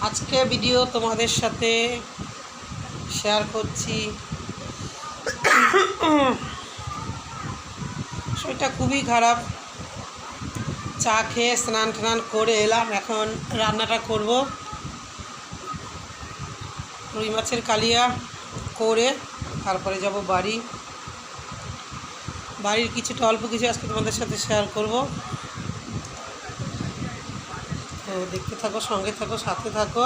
আজকে ভিডিও তোমাদের সাথে শেয়ার করছি। শরীরটা খুবই খারাপ। চা খেয়ে স্নান টান করে এলাম, এখন রান্নাটা করব। রুই মাছের কালিয়া করে তারপরে যাব বাড়ির কিছুটা অল্প কিছু আজকে তোমাদের সাথে শেয়ার করব। তো দেখতে থাকো, সঙ্গে থাকো, সাথে থাকো।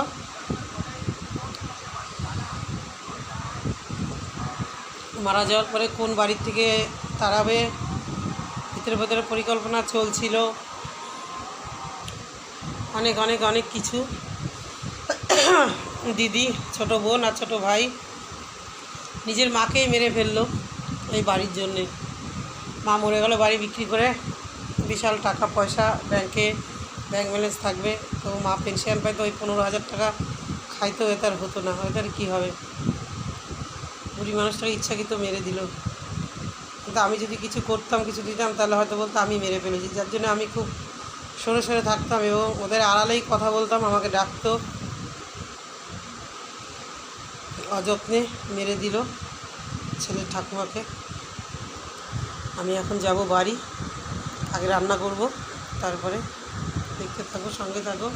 মারা যাওয়ার পরে কোন বাড়ির থেকে তাড়াবে, ভিতরে পরিকল্পনা চলছিল, অনেক অনেক অনেক কিছু। দিদি, ছোট বোন আর ছোট ভাই নিজের মাকেই মেরে ফেললো এই বাড়ির জন্যে। মা মরে গেল বাড়ি বিক্রি করে, বিশাল টাকা পয়সা ব্যাংক ব্যালেন্স থাকবে। তো মা পেনশন পাইতো, ওই 15,000 টাকা খাইতো, এটার হতো না, এটার কী হবে। বুড়ি মানুষটাকে ইচ্ছাকৃত মেরে দিল। কিন্তু আমি যদি কিছু করতাম, কিছু দিতাম, তাহলে হয়তো বলতো আমি মেরে ফেলেছি। যার জন্য আমি খুব সরে সরে থাকতাম এবং ওদের আড়ালেই কথা বলতাম। আমাকে ডাকতো, অযত্নে মেরে দিল ছেলের ঠাকুমাকে। আমি এখন যাব বাড়ি, আগে রান্না করব, তারপরে দেখতে থাকো, সঙ্গে থাকো।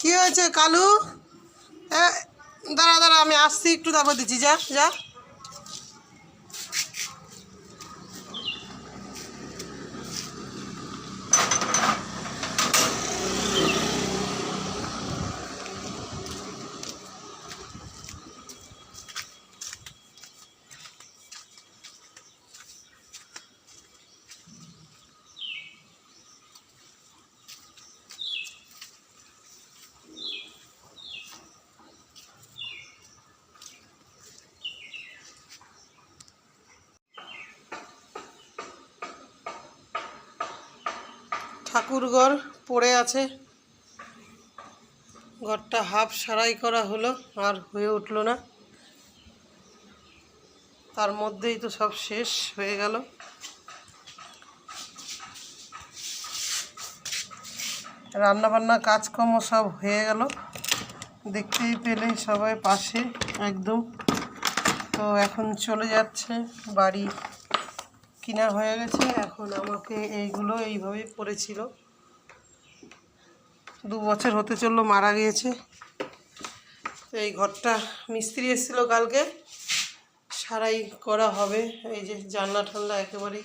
কি হয়েছে কালু? দাঁড়া দাঁড়া, আমি আসছি, একটু তারপর দিচ্ছি। যা যা। ঠাকুর ঘর পড়ে আছে, ঘরটা হাফ সারাই করা হলো, আর হয়ে উঠলো না। তার মধ্যেই তো সব শেষ হয়ে গেল। রান্নাবান্না কাজকর্ম সব হয়ে গেল, দেখতেই পেলে সবাই পাশে একদম। তো এখন চলে যাচ্ছে, বাড়ি কিনা হয়ে গেছে। এখন আমাকে এইগুলো এইভাবেই পড়েছিল, 2 বছর হতে চললো, মারা গিয়েছে। এই ঘরটা মিস্ত্রি এসেছিল কালকে, সারাই করা হবে। এই যে জানলা ঠান্ডা একেবারেই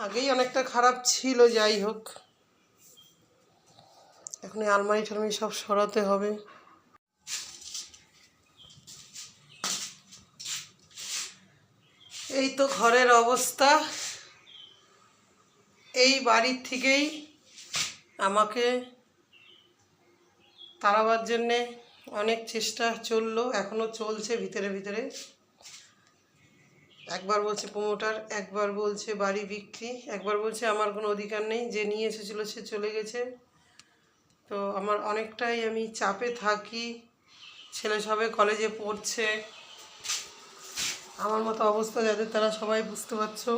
আগেই অনেকটা খারাপ ছিল, যাই হোক এখন এই আলমারি টালমারি সব সরাতে হবে। এই তো ঘরের অবস্থা। এই বাড়ির থেকেই আমাকে তাড়াবার জন্যে অনেক চেষ্টা চললো, এখনও চলছে ভিতরে ভিতরে। একবার বলছে প্রমোটার, একবার বলছে বাড়ি বিক্রি, একবার বলছে আমার কোনো অধিকার নেই, যে নিয়ে এসেছিলো সে চলে গেছে। তো আমার অনেকটাই আমি চাপে থাকি। ছেলে সবে কলেজে পড়ছে, আমার মতো অবস্থা যাদের, তারা সবাই বুঝতে পারছো।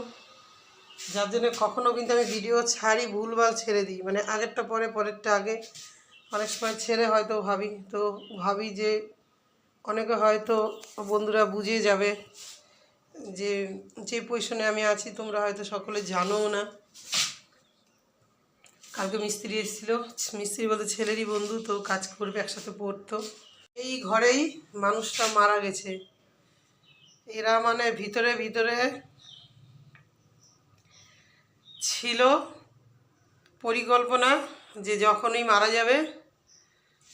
যার জন্য কখনও কিন্তু আমি ভিডিও ছাড়ি, ভুলভাল ছেড়ে দিই, মানে আগেরটা পরে, পরেরটা আগে। অনেক সময় ছেড়ে হয়তো ভাবি যে অনেকে হয়তো বন্ধুরা বুঝে যাবে যে পজিশনে আমি আছি, তোমরা হয়তো সকলে জানোও না। কালকে মিস্ত্রি এসেছিলো, মিস্ত্রি বলতে ছেলেরই বন্ধু, তো কাজ করবে, একসাথে পড়তো। এই ঘরেই মানুষটা মারা গেছে। এরা মানে ভিতরে ভিতরে ছিল পরিকল্পনা যে যখনই মারা যাবে,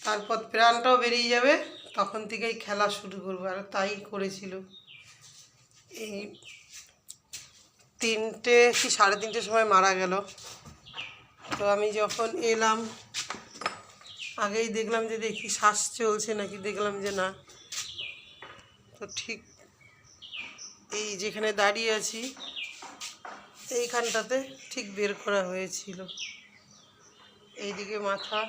তারপর প্রাণটাও বেরিয়ে যাবে, তখন থেকেই খেলা শুরু করবো। আর তাই করেছিল। এই 3টে কি 3:30 সময় মারা গেল। তো আমি যখন এলাম, আগেই দেখলাম যে দেখি শ্বাস চলছে নাকি, দেখলাম যে না। তো ঠিক এই যেখানে দাঁড়িয়ে আছি, এইখানটাতে ঠিক বের করা হয়েছিল, এইদিকে মাথা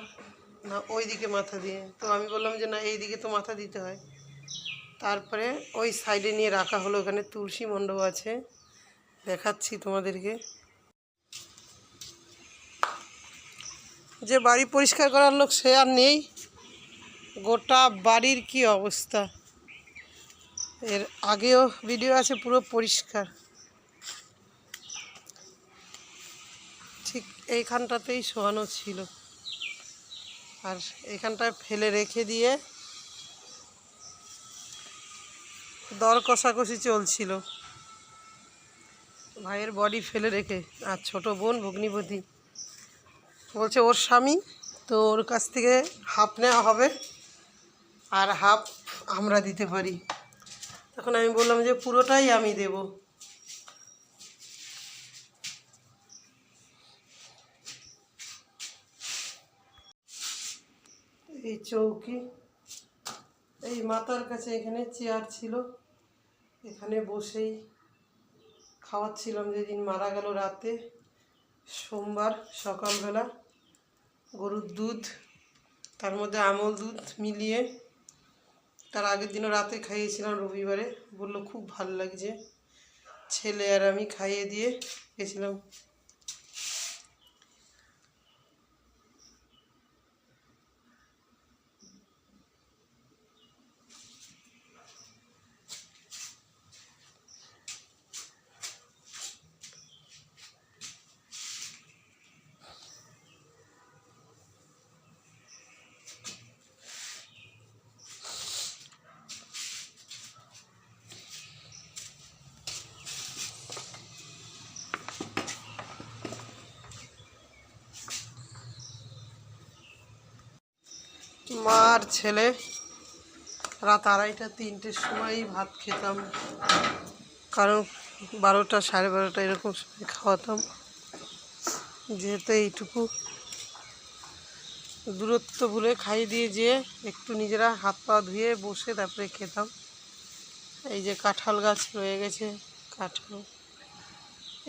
না ওই দিকে মাথা দিয়ে। তো আমি বললাম যে না, এই দিকে তো মাথা দিতে হয়। তারপরে ওই সাইডে নিয়ে রাখা হলো, ওখানে তুলসী মণ্ডপ আছে, দেখাচ্ছি তোমাদেরকে। যে বাড়ি পরিষ্কার করার লোক সে আর নেই, গোটা বাড়ির কি অবস্থা। এর আগেও ভিডিও আছে পুরো পরিষ্কার। ঠিক এইখানটাতেই শোয়ানো ছিল, আর এইখানটায় ফেলে রেখে দিয়ে দর কষাকষি চলছিল ভাইয়ের বডি ফেলে রেখে। আর ছোট বোন ভগ্নিপতি বলছে ওর স্বামী, তো ওর কাছ থেকে হাফ নেওয়া হবে আর হাফ আমরা দিতে পারি। তখন আমি বললাম যে পুরোটাই আমি দেব। এই চৌকি, এই মাথার কাছে এখানে চেয়ার ছিল, এখানে বসেই খাওয়াচ্ছিলাম। যেদিন মারা গেল রাতে, সোমবার সকালবেলা, গরুর দুধ, তার মধ্যে আমল দুধ মিলিয়ে, তার আগের দিনও রাতে খাইয়েছিলাম রবিবারে। বললো খুব ভালো লাগছে, ছেলে আর আমি খাইয়ে দিয়ে গেছিলাম। মা আর ছেলে রাত 2:30-3টের সময়ই ভাত খেতাম, কারণ 12টা 12:30 এরকম সময় খাওয়াতাম। যেহেতু এইটুকু দূরত্ব ভুলে খাইয়ে দিয়ে যেয়ে একটু নিজেরা হাত পা ধুয়ে বসে তারপরে খেতাম। এই যে কাঁঠাল গাছ রয়ে গেছে, কাঁঠাল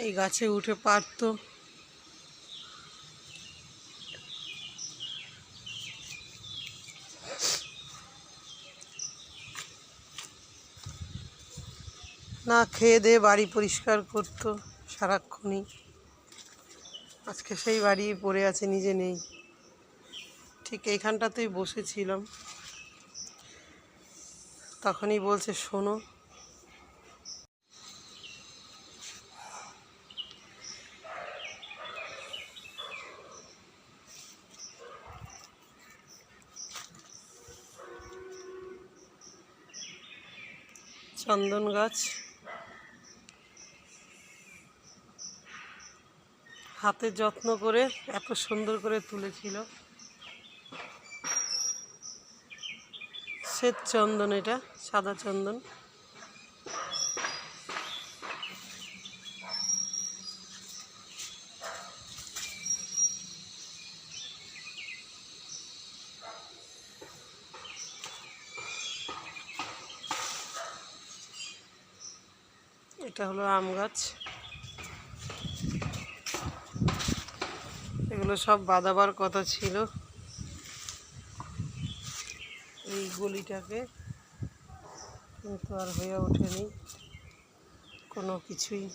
এই গাছে উঠে পারতো। না খেয়ে দিয়ে বাড়ি পরিষ্কার করতো সারাক্ষণই। আজকে সেই বাড়ি পড়ে আছে, নিজে নেই। ঠিক এইখানটাতেই বসেছিলাম, তখনই বলছে শোনো। চন্দন গাছ, হাতে যত্ন করে এত সুন্দর করে তুলেছিল। শ্বেত চন্দন, এটা সাদা চন্দন। এটা হলো আম গাছ। এগুলো সব বাঁধাবার কথা ছিল এই গলিটাকে, কিন্তু আর হয়ে ওঠেনি কোনো কিছুই।